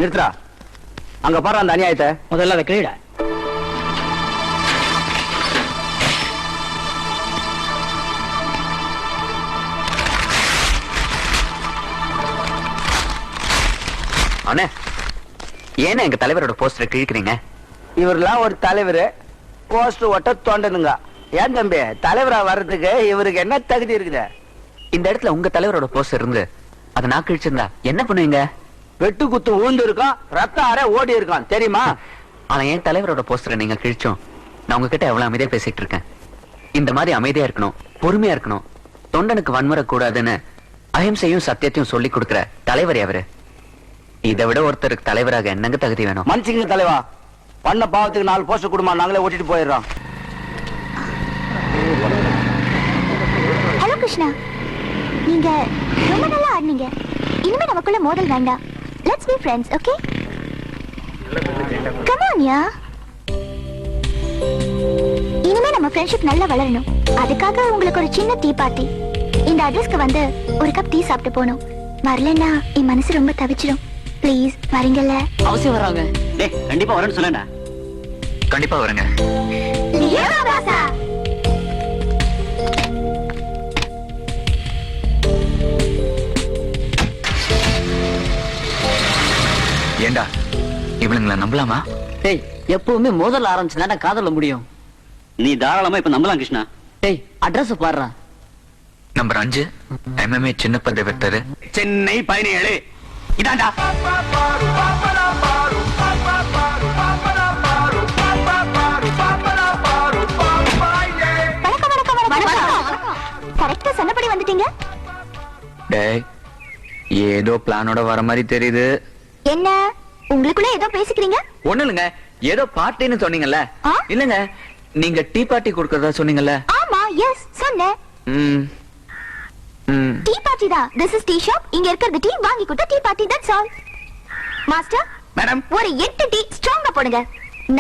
நிறுத்துறா. அங்க பாரு அந்த அநியாயத்தை. முதல்ல அதை கிளீட. அண்ணே, ஏன்னா எங்க தலைவரோட போஸ்டரை கிழிக்கிறீங்க? இவரெல்லாம் ஒரு தலைவர், போஸ்டர் ஒட்ட தோண்டனுங்க. ஏன் தம்பி, தலைவரா வர்றதுக்கு இவருக்கு என்ன தகுதி இருக்குது? இந்த இடத்துல உங்க தலைவரோட போஸ்டர் இருந்து அதை நான் கிழிச்சிருந்தா என்ன பண்ணுவீங்க? வெட்டு குத்து ஊந்து இருக்கான், ரத்த ஆற ஓடி இருக்கான், தெரியுமா? ஆனா என் தலைவரோட போஸ்டரை நீங்க கிழிச்சோம். நான் உங்ககிட்ட எவ்வளவு அமைதியா பேசிட்டு இருக்கேன். இந்த மாதிரி அமைதியா இருக்கணும், பொறுமையா இருக்கணும், தொண்டனுக்கு வன்முறை கூடாதுன்னு அஹிம்சையும் சத்தியத்தையும் சொல்லி கொடுக்கிற தலைவர் அவரு. இதை விட ஒருத்தருக்கு தலைவராக என்னங்க தகுதி வேணும்? மனுஷங்க தலைவா, பண்ண பாவத்துக்கு 4 போஸ்டர் கொடுமா, நாங்களே ஓட்டிட்டு போயிடுறோம். ஹலோ கிருஷ்ணா, நீங்க ரொம்ப நல்லா ஆடுனீங்க. இனிமே நமக்குள்ள மோதல் வேண்டாம். Let's be friends, okay? Come on யா. இனிமே நம்ம ஃப்ரெண்ட்ஷிப் நல்லா வளரணும். அதுக்காக உங்களுக்கு ஒரு சின்ன டீ பார்ட்டி. இந்த அட்ரஸ்க்கு வந்து ஒரு கப் டீ சாப்பிட்டு போகணும். வரலன்னா என் மனசு ரொம்ப தவிச்சிடும். ப்ளீஸ் வரீங்கல்ல? அவசியம் வராங்க. டேய், கண்டிப்பா வரேன்னு சொல்லேன்டா. கண்டிப்பா வருங்க. ஏண்டா, இவளுங்களை நம்பலாமா? டேய், எப்பவுமே மோதல் ஆரம்பிச்சுதானே காதல்ல முடியும். நீ தாராளமா இப்ப நம்பலாம் கிருஷ்ணா. டேய், அட்ரஸ் பாடுறா. நம்பர் 5 MMA சின்னப்ப தேவத்தரு, சென்னை 17. இதாண்டா. கரெக்டா சொன்னபடி வந்துட்டீங்க. டேய், ஏதோ பிளானோட வர மாதிரி தெரியுது. என்ன உங்களுக்குள்ள ஏதோ பேசிக்கிறீங்க? ஒண்ணு இல்லங்க, ஏதோ பார்ட்டின்னு சொன்னீங்கல்ல? ஆ? இல்லங்க, நீங்க டீ பார்ட்டி கொடுக்கறதா சொன்னீங்கல்ல? ஆமா, எஸ் சொன்னேன். ம் ம். டீ பார்ட்டி தான். This is tea shop. இங்க இருக்கிறது டீ, வாங்கி கொடுத்த tea party, that's all. Master madam, ஒரு 8 டீ ஸ்ட்ராங்கா போடுங்க.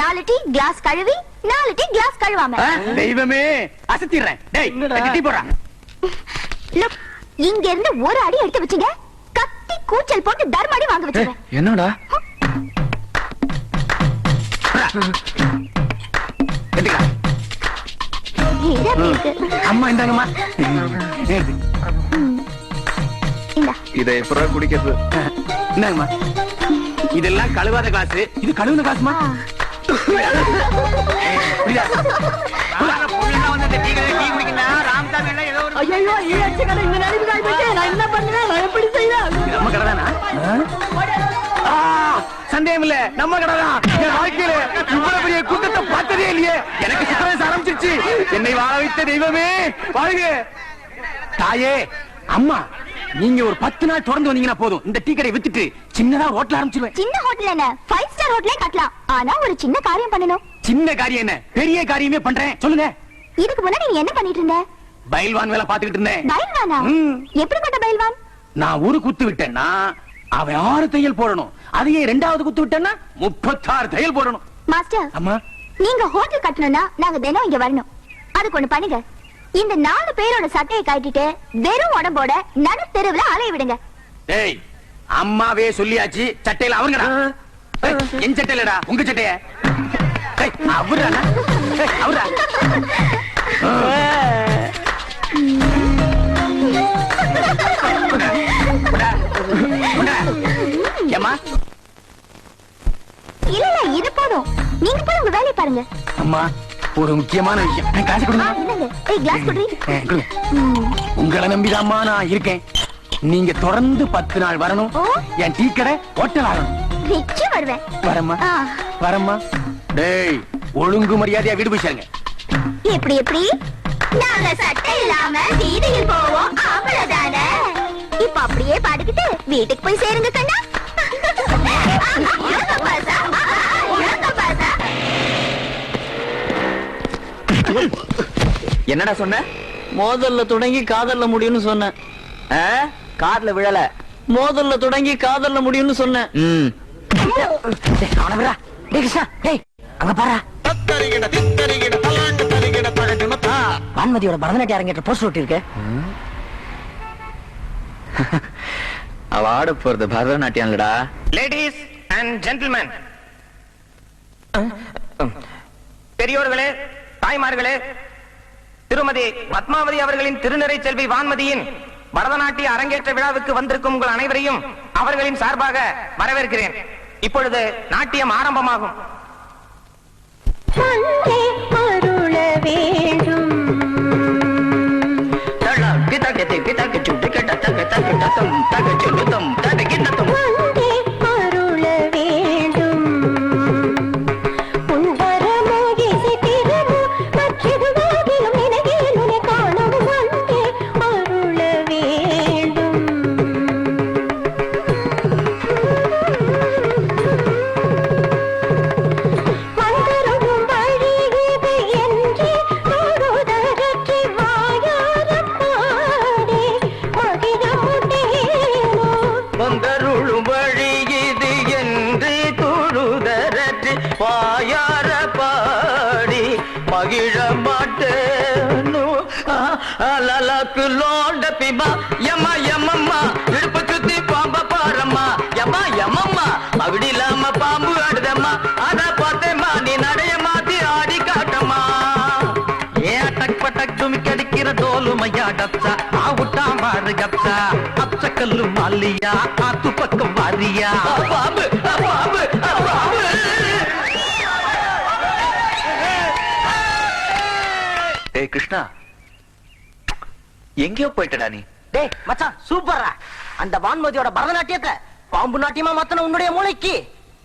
4 டீ கிளாஸ் கழுவி, 4 டீ கிளாஸ் கழுவாம. தெய்வமே, அசத்திறேன். டேய், டீ போடா. லுக், இங்க இருந்து ஒரு அடி எடுத்து வச்சீங்க, கத்தி கூச்சல் போட்டு தர்மடி வாங்க வச்சிருவேன். என்னடா? இது அப்படி இருக்கு. அம்மா இந்தாங்கம்மா. இந்தா. இதை எப்படா குடிக்கிறது? இந்தாங்கம்மா. இதெல்லாம் கழுவாத கிளாஸ், இது கழுவுன கிளாஸ்மா. ஐயோ, ஈ அடிச்சக்கடை இந்த நிலைமைக்கு ஆயிப்போச்சு. நான் என்ன பண்ணுவேன்? நான் எப்படி செய்வேன்? நம்ம கடை தானா? சந்தேகம் இல்ல, நம்ம கடை தான். என் வாழ்க்கையில இவ்வளவு பெரிய கூட்டத்தை பார்த்ததே இல்லையே. எனக்கு சித்திரவதை ஆரம்பிச்சிருச்சு. என்னை வாழ வைத்த தெய்வமே வாழ்க. தாயே, அம்மா, நீங்க ஒரு 10 நாள் தொடர்ந்து வந்தீங்கன்னா போதும். இந்த டீ கடை வித்துட்டு சின்னதா ஹோட்டல் ஆரம்பிச்சிருவேன். சின்ன ஹோட்டல் என்ன, 5 ஸ்டார் ஹோட்டலே கட்டலாம். ஆனா ஒரு சின்ன காரியம் பண்ணணும். சின்ன காரியம் என்ன, பெரிய காரியமே பண்றேன். சொல்லுங்க. இதுக்கு முன்னாடி நீ என்ன பண்ணிட்டு இருந்த? பயில்வான் வேலை பாத்துக்கிட்டு இருந்தேன். பயில்வானா? எப்படிப்பட்ட பயில்வான்? நான் ஒரு குத்து விட்டேன்னா அவன் 6 தையல் போடணும். அதையே 2வது குத்து விட்டேன்னா 36 தையல் போடணும். மாஸ்டர், அம்மா, நீங்க ஹோட்டல் கட்டணும்னா நாங்க தினம் இங்க வரணும். அதுக்கு ஒண்ணு பண்ணுங்க. இந்த 4 பேரோட சட்டையை கட்டிட்டு வெறும் உடம்போட நடு தெருவுல அலைய விடுங்க. டேய், அம்மாவே சொல்லியாச்சு. சட்டையில அவருங்கடா. என் சட்டையிலடா, உங்க சட்டைய. அவரா அவரா. ஏமா, இல்ல இல்ல, இது போதும். நீங்க போய் உங்க வேலையை பாருங்க. அம்மா, ஒரு முக்கியமான விஷயம். காசு கொடுங்க. என்னங்க? ஏய், கிளாஸ் குடி. கொடுங்க. உங்களை நம்பிதாம்மா நான் இருக்கேன். நீங்க தொடர்ந்து 10 நாள் வரணும். என் டீ கடை ஹோட்டல் ஆகணும். நிச்சயம் வருவேன். வரம்மா, வரம்மா. டேய், ஒழுங்கு மரியாதையா வீடு போய் சேருங்க. எப்படி எப்படி? நாங்க சட்டை இல்லாம வீதியில் போவோம், அவ்வளவுதானே. இப்ப அப்படியே பாடிக்கிட்டு வீட்டுக்கு போய் சேருங்க கண்ணா. என்னடா சொன்ன? மோதல்ல தொடங்கி காதல்ல முடியும்னு சொன்னேன். கார்ல விழல, மோதல்ல தொடங்கி காதல்ல முடியும்னு சொன்னேன். அவன விடா. டேய் கிருஷ்ணா, டேய் அங்க பாரு. வான்மதியோட பரதநாட்டிய அரங்கேற்ற போஸ்டர் ஒட்டி இருக்கு. அவ ஆட போறது பரதநாட்டியம் இல்லடா. லேடிஸ் அண்ட் ஜென்டில்மேன், பெரியோர்களே, தாய்மார்களே, திருமதி பத்மாவதி அவர்களின் திருநிறை செல்வி வான்மதியின் பரதநாட்டிய அரங்கேற்ற விழாவுக்கு வந்திருக்கும் உங்கள் அனைவரையும் அவர்களின் சார்பாக வரவேற்கிறேன். இப்பொழுது நாட்டியம் ஆரம்பமாகும். பாம்பு ஆடுதம்மா, அத பார்த்தேம்மா, நீ நடைய மாத்தி ஆடி காட்டம்மா. ஏன் டக் பட்டக் துமிக்கு அடிக்கிற தோலுமையா டப்சா, ஆவுட்டா மாறு கப்சா, அப்சக்கல்லு மாலியா, ஆத்து பக்கம் வாரியா. பாம்பு பாம்பு பாம்பு. டேய் கிருஷ்ணா, எங்கேயோ போயிட்டடா நீ. டேய் மச்சான், சூப்பரா. அந்த வான்மதியோட பரதநாட்டியத்தை பாம்பு நாட்டியமா மாத்தன உன்னுடைய மூளைக்கு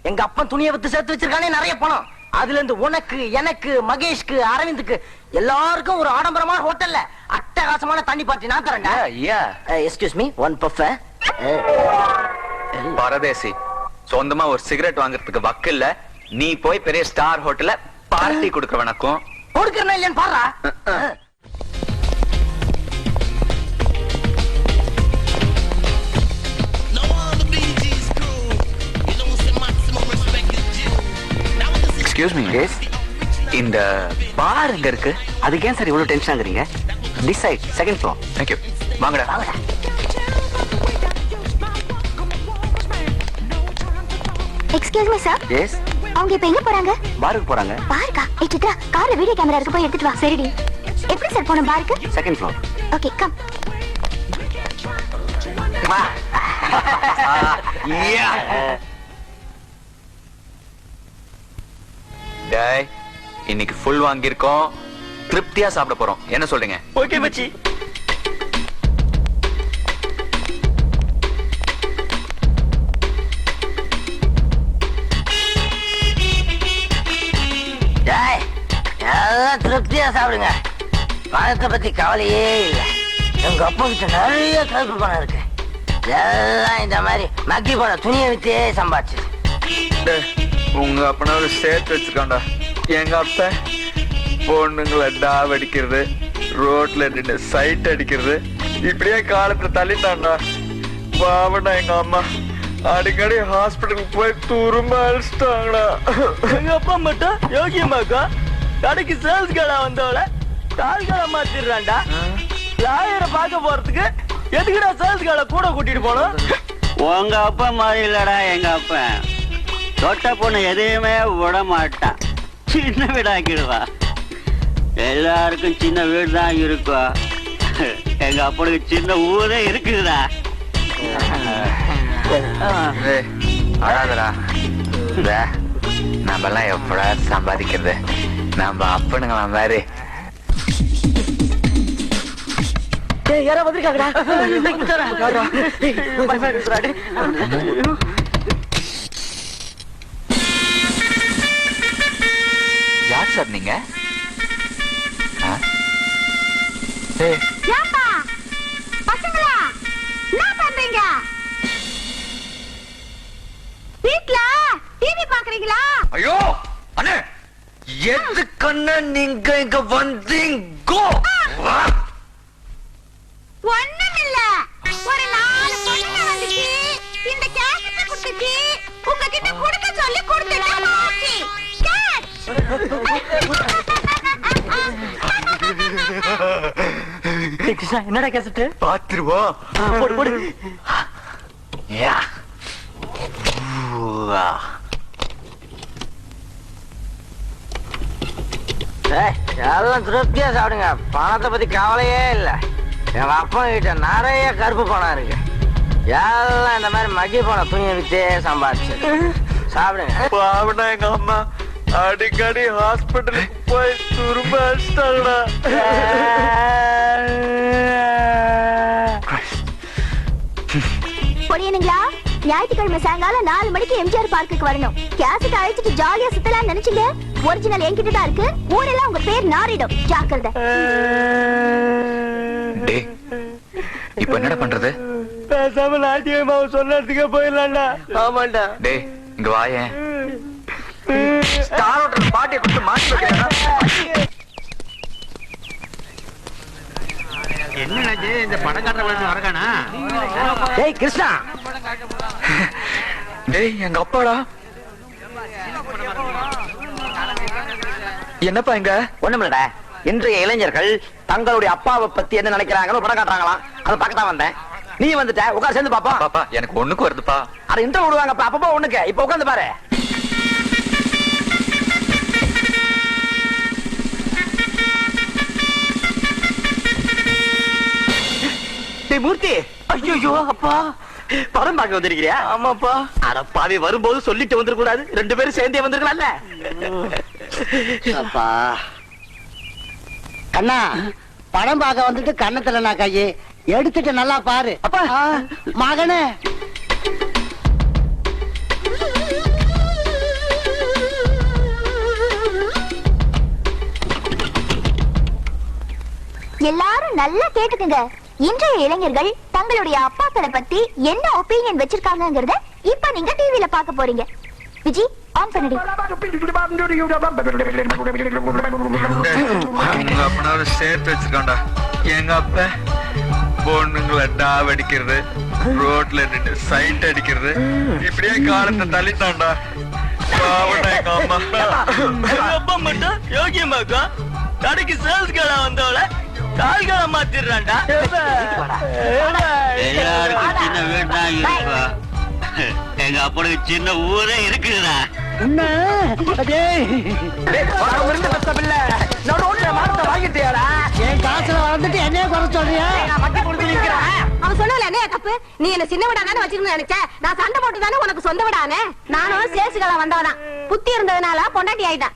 எங்க அப்பன் துணியை வித்து சேர்த்து வச்சிருக்கானே நிறைய பணம். அதுல இருந்து உனக்கு, எனக்கு, மகேஷ்க்கு, அரவிந்துக்கு எல்லாருக்கும் ஒரு ஆடம்பரமான ஹோட்டல்ல அட்டகாசமான தண்ணி பார்ட்டி நான் தரேன்டா. Excuse me, one puff. பரதேசி, சொந்தமா ஒரு சிகரெட் வாங்குறதுக்கு வக்கு இல்ல, நீ போய் பெரிய ஸ்டார் ஹோட்டல்ல பார்ட்டி கொடுக்க வணக்கம். கொடுக்கறனா இல்லையான்னு பாருடா. எக்ஸ்கியூஸ் மீ, இந்த பார் எங்க இருக்கு? அதுக்கு ஏன் சார் இவ்வளவு டென்ஷன் ஆகுறீங்க? This side, second floor. Thank you. வாங்கடா. Excuse me sir. எஸ். அவங்க இப்ப எங்க போறாங்க? பாருக்கு போறாங்க. பாருக்கா? ஏய் சித்ரா, கார்ல வீடியோ கேமரா இருக்கு, போய் எடுத்துட்டு வா. சரிடி. எப்படி சார் போணும் பாருக்கு? Second floor. Okay, come. டேய், இன்னைக்கு ஃபுல் வாங்கியிருக்கோம், திருப்தியா சாப்பிட போறோம். என்ன சொல்றீங்க? ஓகே மச்சி. டேய், எல்லாம் திருப்தியா சாப்பிடுங்க. பணத்தை பத்தி கவலையே இல்லை. எங்க அப்பா கிட்ட நிறைய கருப்பு பணம் இருக்கு. எல்லாம் இந்த மாதிரி மக்கி போன துணியை வித்தே சம்பாதிச்சது. உங்க அப்பனாவது சேர்த்து வச்சிருக்காண்டா. எங்க அப்ப பொண்ணுங்களை டாவ் அடிக்கிறது, ரோட்ல நின்று சைட் அடிக்கிறது, இப்படியே காலத்துல தள்ளிட்டாண்டா. பாவண்டா எங்க அம்மா அடிக்கடி ஹாஸ்பிட்டலுக்கு போய் துரும்ப அழிச்சிட்டாங்கடா. எங்க அப்பா மட்டும் யோகியமாக்கா கடைக்கு சேல்ஸ் கடை வந்தவள கால்கால மாத்திடுறான்டா. லாயரை பார்க்க போறதுக்கு எதுக்குடா சேல்ஸ் கடை கூட கூட்டிட்டு போனோம்? உங்க அப்பா மாதிரி இல்லடா எங்க அப்பா. தொட்ட பொண்ணு எதையுமே விட மாட்டான், சின்ன வீடாக்கிடுவா. எல்லாருக்கும் சின்ன வீடு தான் இருக்கும், எங்க அப்பனுக்கு சின்ன ஊரே இருக்குதுடா. அழாதடா. நம்ம எல்லாம் எப்படா சம்பாதிக்கிறது? நம்ம அப்பனுங்களா மாதிரி. யாரோ வந்திருக்காங்கடா. யார் சார் நீங்க? ஏப்பா பசங்களா, என்ன பண்றீங்க? வீட்ல டிவி பாக்குறீங்களா? ஐயோ அண்ணே, எதுக்கு நீங்க இங்க வந்தீங்கோ? ஒண்ணுமில்ல, ஒரு 4 பொண்ணுங்க வந்துச்சு, இந்த கேசட்டை கொடுத்துச்சு, உங்ககிட்ட கொடுக்க சொல்லி கொடுத்துட்டேன். மாத்தி கிருஷ்ணா, என்னடா கேசட்டு? பாத்துருவோம். போடு போடு. யா. போக எல்லாம் திருப்தியா சாப்பிடுங்க, பணத்தை பத்தி கவலையே இல்ல. எங்க அப்பா கிட்ட நிறைய கருப்பு பணம் இருக்கு. எல்லாம் இந்த மாதிரி மக்கி போன துணியை வித்தே சம்பாதிச்சு சாப்பிடுங்க. பாவனா எங்க அம்மா அடிக்கடி ஹாஸ்பிட்டலுக்கு போய் துரும்ப அடிச்சிட்டாங்கடா. பொடியனுங்களா, ஞாயிற்றுக்கிழமை சாயங்காலம் 4 மணிக்கு எம்ஜிஆர் பார்க்குக்கு வரணும். கேசட் அழைச்சிட்டு ஜாலியா சுத்தலாம் நினைச்சீங்க. ஒரிஜினல் என்கிட்ட தான் இருக்கு. ஊரெல்லாம் உங்க பேர் நாரிடும். ஜாக்கிரதை. டேய், இப்போ என்னடா பண்றது? பேசாம நாட்டியம்மாவை சொன்னதுக்கே போயிடலாம்டா. ஆமாண்டா. டேய், இங்க வாயேன். ஸ்டார் ஹோட்டல் பாட்டியை கொடுத்து மாட்டி வைக்கிறேன். என்னடாச்சு இந்த படம் காட்டுற வரகானா? டேய் கிருஷ்ணா, டேய், எங்க அப்பாடா. என்னப்பா இங்க? ஒண்ணுமில்லடா. இன்றைய இளைஞர்கள் தங்களுடைய அப்பாவை பத்தி என்ன நினைக்கிறாங்கன்னு படம் காட்டுறாங்களாம். அதை பார்க்க தான் வந்தேன். நீ வந்துட்ட, உட்கார் சேர்ந்து பாப்பா. பாப்பா, எனக்கு ஒண்ணுக்கு வருதுப்பா. அதை இன்டர் விடுவாங்கப்பா, அப்பப்போ ஒண்ணுக்கு. இப்ப உட்காந்து பாரு. டேய் மூர்த்தி, ஐயோ அப்பா, படம் பார்க்க வந்திருக்கிறியா? ஆமாப்பா. அட பாவி, வரும்போது சொல்லிட்டு வந்துட கூடாது. 2 பேரும் சேர்ந்தே வந்திருக்கலாம்ல. அப்பா கண்ணா, படம் பார்க்க வந்துட்டு கண்ணத்துல நான் கையை எடுத்துட்டு நல்லா பாரு. அப்பா. மகனே, எல்லாரும் நல்லா கேட்டுக்குங்க. இன்றைய இளைஞர்கள் தங்களுடைய அப்பாக்களை பத்தி என்ன ஒப்பீனியன் வச்சிருக்காங்கங்கறத இப்ப நீங்க டிவில பார்க்க போறீங்க. விஜி, ஆன் பண்ணுடி. உங்க அப்பனாவது சேர்த்து வச்சிருக்காண்டா. எங்க அப்ப பொண்ணுங்களை டாவ் அடிக்கிறது, ரோட்ல நின்று சைட் அடிக்கிறது, இப்படியே காலத்தை தள்ளிட்டான்டா. பாவண்டா எங்க அம்மா. அப்பா மட்டும் யோகியமாக்கா கடைக்கு சேல்ஸ் கடை வந்தவள கால்களை மாத்திடுறான்டா. எல்லாருக்கும் சின்ன வீடு தான் இருக்கா. எங்க அப்பனுக்கு சின்ன ஊரே இருக்குதுடா. என்ன டேய், விருந்து பெத்த பிள்ளை நடுவுல மாத்த வாங்கிட்டியாடா? என் காசுல வளர்ந்துட்டு என்னைய குறை சொல்றியா? நான் மட்டி கொடுத்து நிக்கிறேன். அவன் சொன்னல என்ன தப்பு? நீ என்ன சின்ன விடா தானே வச்சிருக்கணும்னு நினைச்ச. நான் சண்டை போட்டு தானே உனக்கு சொந்த விடானே. நானும் சேல்ஸ்கள வந்தவதான். புத்தி இருந்ததுனால பொண்டாட்டி ஆயிட்டேன்.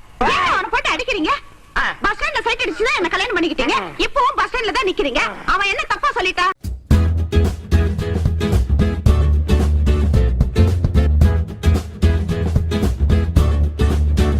அவனை போட்டு அடிக்கிறீங்க. பஸ் ஸ்டாண்ட்ல சைட் அடிச்சுதான் என்ன கல்யாணம் பண்ணிக்கிட்டீங்க. இப்போ பஸ் ஸ்டாண்ட்ல தான் நிக்கிறீங்க. அவன் என்ன தப்பா சொல்லிட்டா?